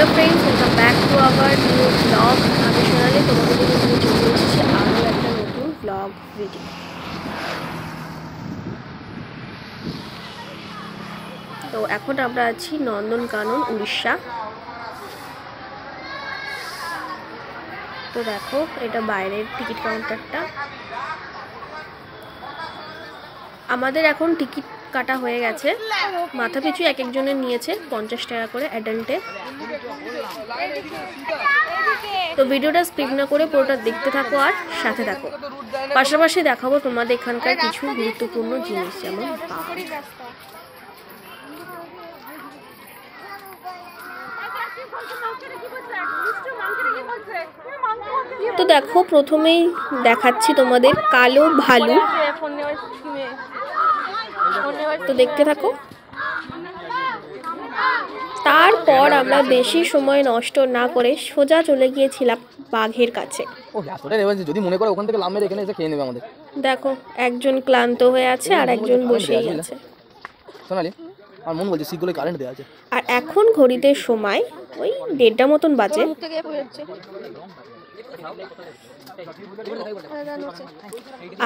Hello friends, welcome back to our new blog. আমি সোনালি, তোমাদের জন্য নিয়ে চলে এসেছি আরও একটা নতুন ব্লগ ভিডিও। তো এখন আমরা আছি নন্দনকানন, উড়িষ্যা। তো দেখো, এটা বাইরের টিকিট কাউন্টারটা। আমাদের এখন টিকিট কাটা হয়ে গেছে। মাথা পিছু এক একজনের নিয়েছে 50 টাকা করে অ্যাডাল্টে। তো ভিডিওটা স্কিপ না করে পুরোটা দেখতে থাকো আর সাথে থাকো। পাশাপাশি দেখাবো তোমাদের এখানকার কিছু গুরুত্বপূর্ণ জিনিস, যেমন তো দেখো, প্রথমেই দেখাচ্ছি তোমাদের কালো ভালু। তো দেখতে থাকো। তারপর আমরা বেশি সময় নষ্ট না করে সোজা চলে গিয়েছিলাম বাঘের কাছে। যদি মনে করে ওখান থেকে লাভ মেরে এখানে এসে খেয়ে নেবে আমাদের। দেখো, একজন ক্লান্ত হয়ে আছে আর একজন বসেই আছে। সোনালি, আমার মন বলছে শীতগুলো কারেন্ট দেওয়া আছে। আর এখন ঘড়িতে সময় ওই 1:30 মতন বাজে।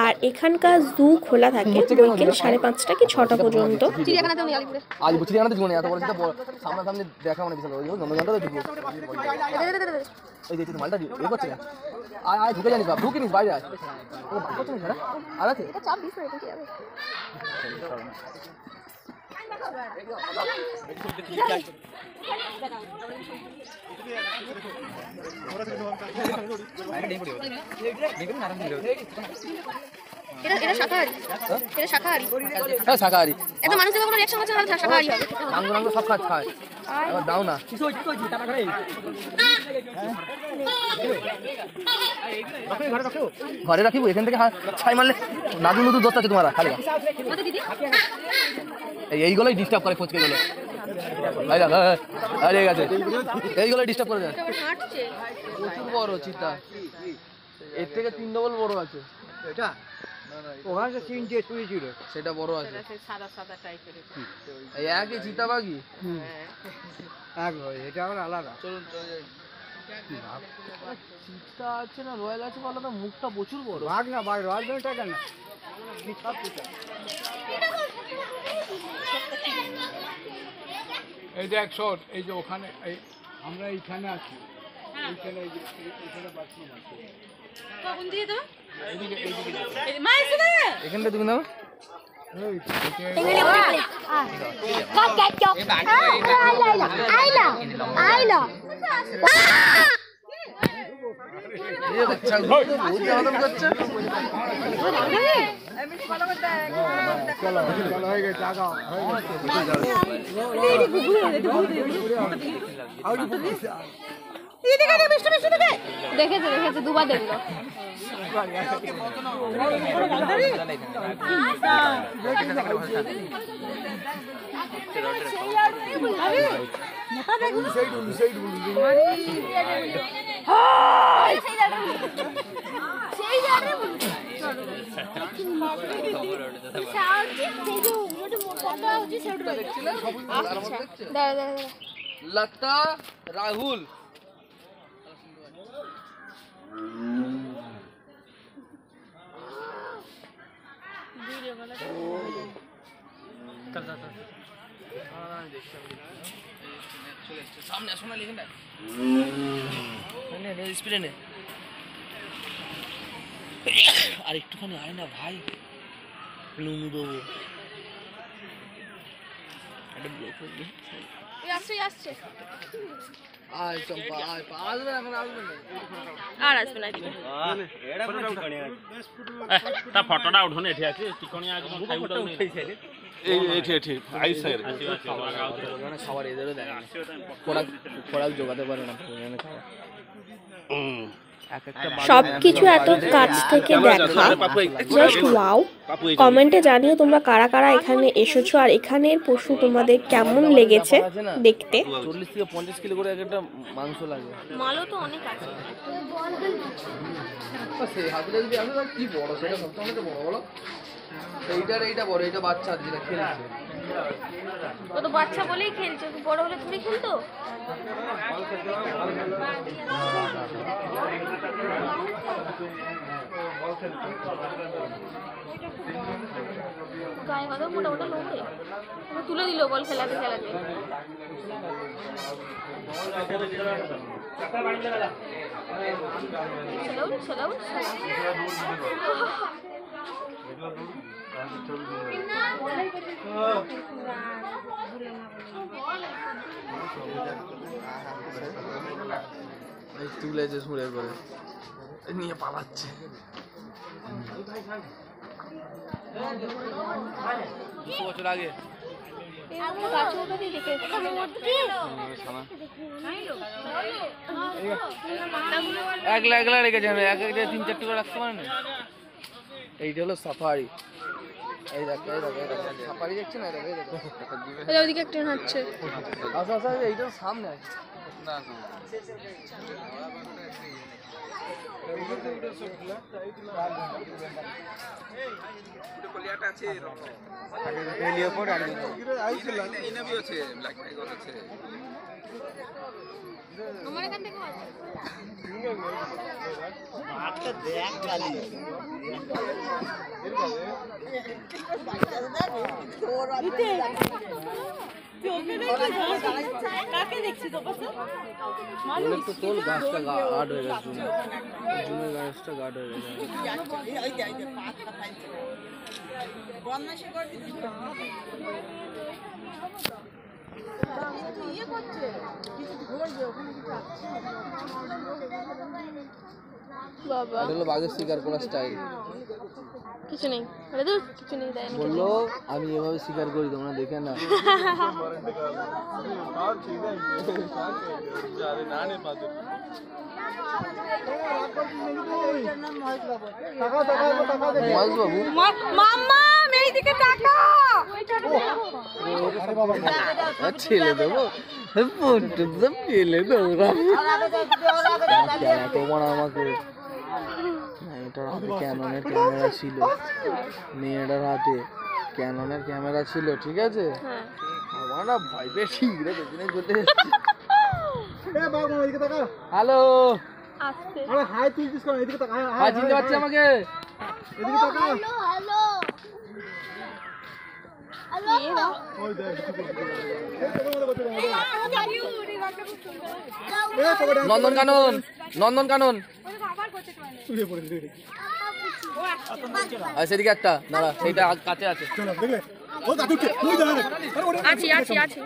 আর এখানকার জু খোলা থাকে বিকেল 5:30টা কি 6টা পর্যন্ত। আজ চিড়িয়াখানাতে জীবনে এত বড় যেটা সামনাসামনি দেখা মানে বিশাল ওই নন্দনকাননটা তো ঢুকবো। এই যে মালটা এ করছে না, আয় আয় ঢুকে জানিস বাপ, ঢুকে নিস বাইরে আয়। ও বাপ করছে না আর আছে এটা চাপ 20 মিনিট কি হবে। এটা শাকাহারি। এটা শাকাহারি। হ্যাঁ শাকাহারি। এটা মানুষের কোনো রিঅ্যাকশন আছে না, শাকাহারি হবে। মাংস সব খায়। এবার দাও না। ঘরে রাখিব, এখান থেকে ছাই মারলে নাদু নদু দোস্ত আছে তোমার খালি। এইগুলোই ডিস্টার্ব করে ফচকে গেলো। ঠিক আছে, এইগুলোই ডিস্টার্ব করে যায়। প্রচুর বড় চিতা, এর থেকে 3 ডবল বড় আছে। এটা ওখানে যে 3টে শুয়েছিল সেটা বড় আছে, সাদা সাদা টাইপের। এই একই চিতাবাঘই, এক হয়, এটা আবার আলাদা। চলুন চলে যাই। চিতা আছে না রয়্যাল আছে বলো তো, মুখটা প্রচুর বড়। বাঘ না, বাঘ রয়্যালটা কেন এই যে 100, এই যে ওখানে আমরা এইখানে আছি, এইখানে এইখানে বাথরুম আছে। কখন দিয়ে দাও? এইদিকে মা এসে না? এখানটা তুমি নাও। দেখেছে দুবার দেখলো। লতা রাহুল সামনে আসো না, লিখে না স্পিডে নে। আর একটুখানি আয় না ভাই, লুমু দেবো। আসছে আয় চম্পা আয়, আসবে এখন আসবে না, আর আসবে না। তা ফটোটা উঠোনে এঠে আছে, টিকনি আগে খাইবটা উঠেইছে এই এঠে আই স্যার খাবার এদেরও দেয় না, খোরাক জোগাতে পারে না খাওয়া। সবকিছু এত কাছ থেকে দেখা জাস্ট ওয়াও। কমেন্টে জানিও তোমরা কারা কারা এখানে এসেছো আর এখানের পশু তোমাদের কেমন লেগেছে দেখতে। 40 থেকে 50 কিলো করে একটা মাংস লাগে। মালও তো অনেক আছে। সেই হাতিটা যদি আসে কি বড়, সেটা সবসময় তো বড় বলো। এইটা বড়, এটা বাচ্চা যেটা খেলছে। ও তো বাচ্চা বলেই খেলছে, বড় হলে তুমি খেলতো। গায়ে হয়তো মোটা মোটা লোকে তুলে দিল বল খেলাতে খেলাতে। তুলেছে সুরে করে নিয়ে পালাচ্ছে। বছর আগে একলা একলা রেখেছে, এক একটা 3-4টি করে রাখতে পারেন। এইটা হলো সাফারি। এই দেখো এই দেখো এই দেখো সাফারি দেখছেন, এই দেখো এই দেখো ওইদিকে একটা হাঁটছে। আচ্ছা আচ্ছা এইটার সামনে আছে না তোর গাছটা গাঢ় হয়ে গেছে, জুমের গাছটা গাঢ় হয়ে গেছে। বাবা এটা হলো বাঘের শিকার করার স্টাইল। কিছু নেই, কিছু নেই, দেয় বললো আমি এভাবে শিকার করি, তোমরা দেখে না। ছেলে দেবো ফেলে দেবো তোমার আমাকে। এটার হাতে ক্যাননের ক্যামেরা ছিল, মেয়েটার হাতে ক্যাননের ক্যামেরা ছিল, ঠিক আছে। আমার না ভয় পেয়ে শীঘ্র পেছনে চলে এসেছি। হ্যালো হাই, চিনতে পারছি আমাকে? নন্দনকানন, নন্দনকানন সেদিকে একটা দাঁড়া, সেইটা কাছে আছে। আছি আছি আছি।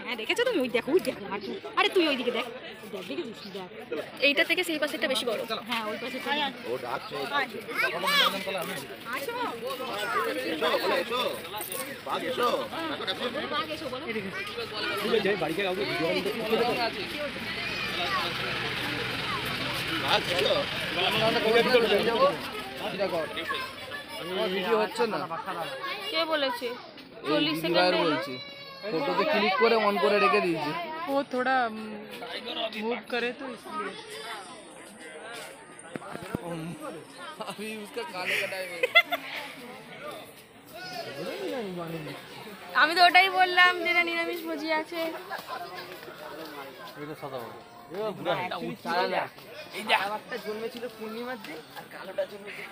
হ্যাঁ দেখেছো তুমি? ওই দেখো, ওই দেখো, আরে তুই ওইদিকে দেখ, দেখেছিস? দেখ এইটা থেকে সেই পাশেটা বেশি বড়। হ্যাঁ ওই পাশে ভিডিও হচ্ছে না, কে বলেছে? 40 সেকেন্ড বলছি। फोटो पे क्लिक करे ऑन करे रेखे दीजिए, वो थोड़ा मूव करे तो इसलिए। अभी उसका खाने का टाइम है। আমি তো ওটাই বললাম যে না নিরামিষ ভোজি আছে। এটা সাদা বড় এ পুরো একটা উচ্চারণ না, এই যে একটা জন্মেছিল পূর্ণিমার দিন আর কালোটা জন্মেছিল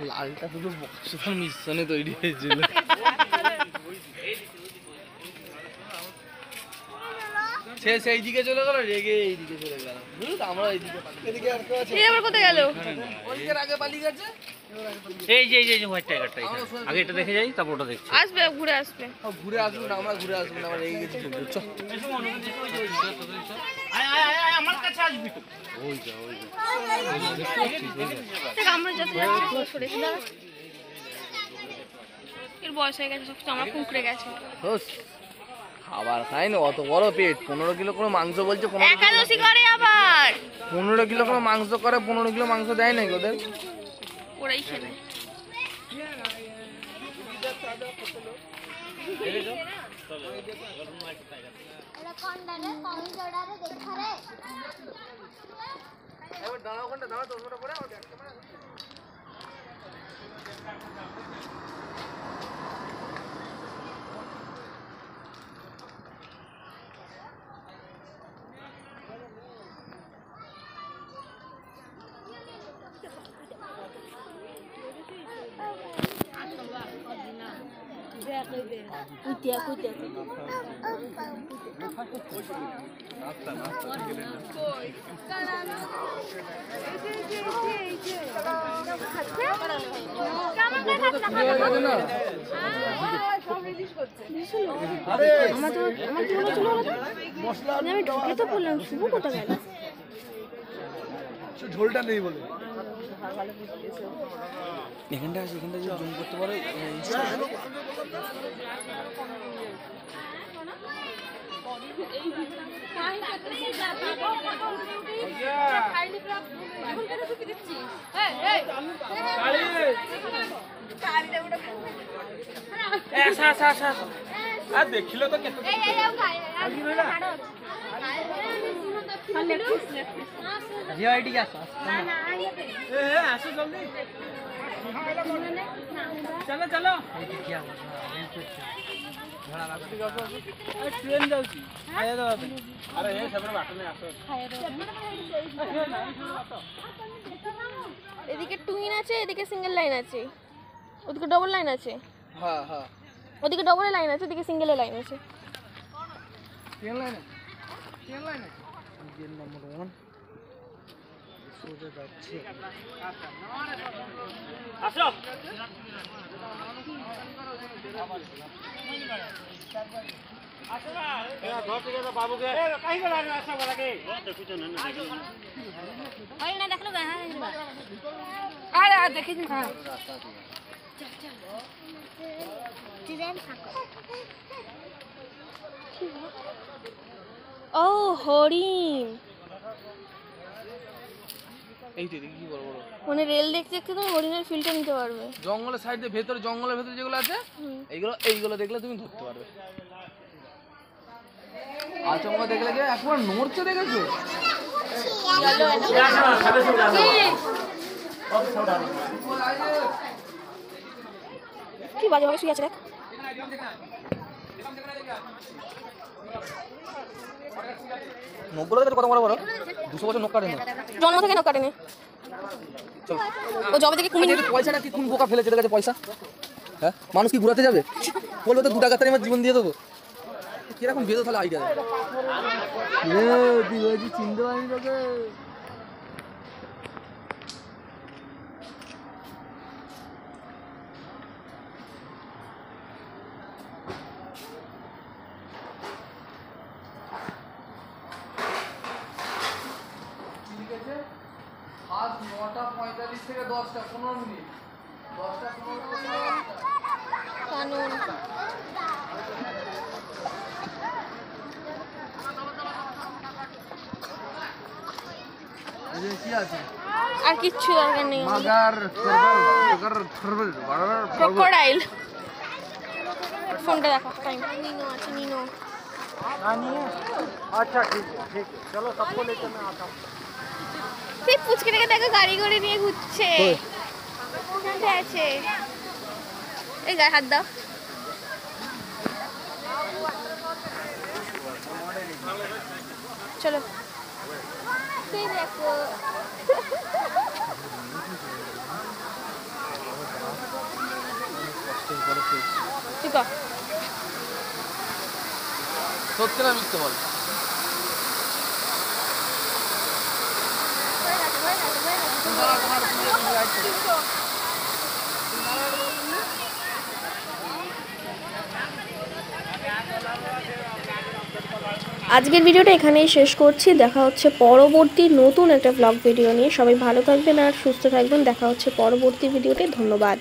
লালটা শুধু বক্সটার মিশ্রণে তৈরি হয়েছিল। সে সেই দিকে চলে গেল, রেগে এই দিকে চলে গেল, বুঝলি তো? আমরা এইদিকে এদিকে আর কেউ আছে? এই আবার কোথায় গেল? ওইদিকে আগে পালিয়ে গেছে। এই যে হোয়াইট টাইগারটা আগে এটা দেখে যাই, তারপর ওটা দেখছি। আসবে, ঘুরে আসবে। ঘুরে আসবো না, আমরা ঘুরে আসবো না, আমরা রেগে গেছি। চল আমার কাছে আসবি তো। দেখ, আমরা যত যাচ্ছি সরে এসে দাঁড়া। এর বয়স হয়ে গেছে, সব চামড়া কুঁকড়ে গেছে। খাবার খাই না, অত বড় পেট। 15 কিলো করে মাংস বলছে, 15 একাদশী করে আবার কিলো করে মাংস করে, 15 কিলো মাংস দেয় নাকি ওদের? ওরাই খেলে। আমি ঢুকে তো বললাম, শুভ কোথা গেল? ঝোলটা নেই বলে এখানটা আছে, এখানটা যদি জুম করতে পারো। ଦେଖିଲ ତ କେତେ ଚାଲ ଚାଲ ট্রেন যাଉଛି ଖାଇବା ଦେବା ପାଇଁ। ଆରେ ଏ ସେପଟେ ବାଟ ନେଇ ଆସ। এদিকে টুইন আছে, এদিকে সিঙ্গেল লাইন আছে, ওদিকে ডবল লাইন আছে। হ্যাঁ হ্যাঁ, ওদিকে ডবল লাইন আছে, ওদিকে সিঙ্গেল লাইন আছে। ট্রেন লাইনে, ট্রেন লাইনে গেট নম্বর 1 সোজা যাচ্ছে। আসো বাবুকে কাহি গলা আসা বলাকে দেখুছ না হয় না দেখলো হ্যাঁ আরে আর দেখি না ও হরিণ, এই তো দেখি কি বড় বড় মানে রেল দেখতে দেখতে তুমি হরিণের ফিলটা নিতে পারবে। জঙ্গলের সাইড দিয়ে ভেতরে, জঙ্গলের ভেতরে যেগুলো আছে এইগুলো দেখলে তুমি ধরতে পারবে। আচমকা দেখলে যে একবার নড়ছে, দেখেছো? কি বাজে ভাবে শুয়ে আছে দেখ। নব্বই কত বড় বড়, 200 বছর নখ কাটেনি, জন্ম থেকে নখ কাটেনি। ও জবে থেকে কুমির। পয়সাটা কি কোন বোকা ফেলে চলে গেছে পয়সা? হ্যাঁ, মানুষ কি ঘুরাতে যাবে? বলবে তো 2 টাকা তার আমার জীবন দিয়ে দেবো। কিরকম বেদো তাহলে আইডিয়া দেবে। চিনতে পারিনি তোকে। আজ 9:45 থেকে 10টা 15 মিনিট, 10টা 15 কানুন কি আছে? আর কিচ্ছু দরকার নেই। মাগার ক্রোকোডাইল। ফোনটা দেখো, টাইম। নিনো আছে, নিনো। अच्छा ठीक है चलो सबको लेकर मैं आता हूँ। সেই পুচকেটাকে দেখো গাড়ি করে নিয়ে ঘুরছে। ওখানে আছে, এই গায়ে হাত দাও। চলো সেই দেখো। ঠিক আছে, সত্যি না মিথ্যে বল? আজকের ভিডিওটা এখানেই শেষ করছি। দেখা হচ্ছে পরবর্তী নতুন একটা ব্লগ ভিডিও নিয়ে। সবাই ভালো থাকবেন আর সুস্থ থাকবেন। দেখা হচ্ছে পরবর্তী ভিডিওতে। ধন্যবাদ।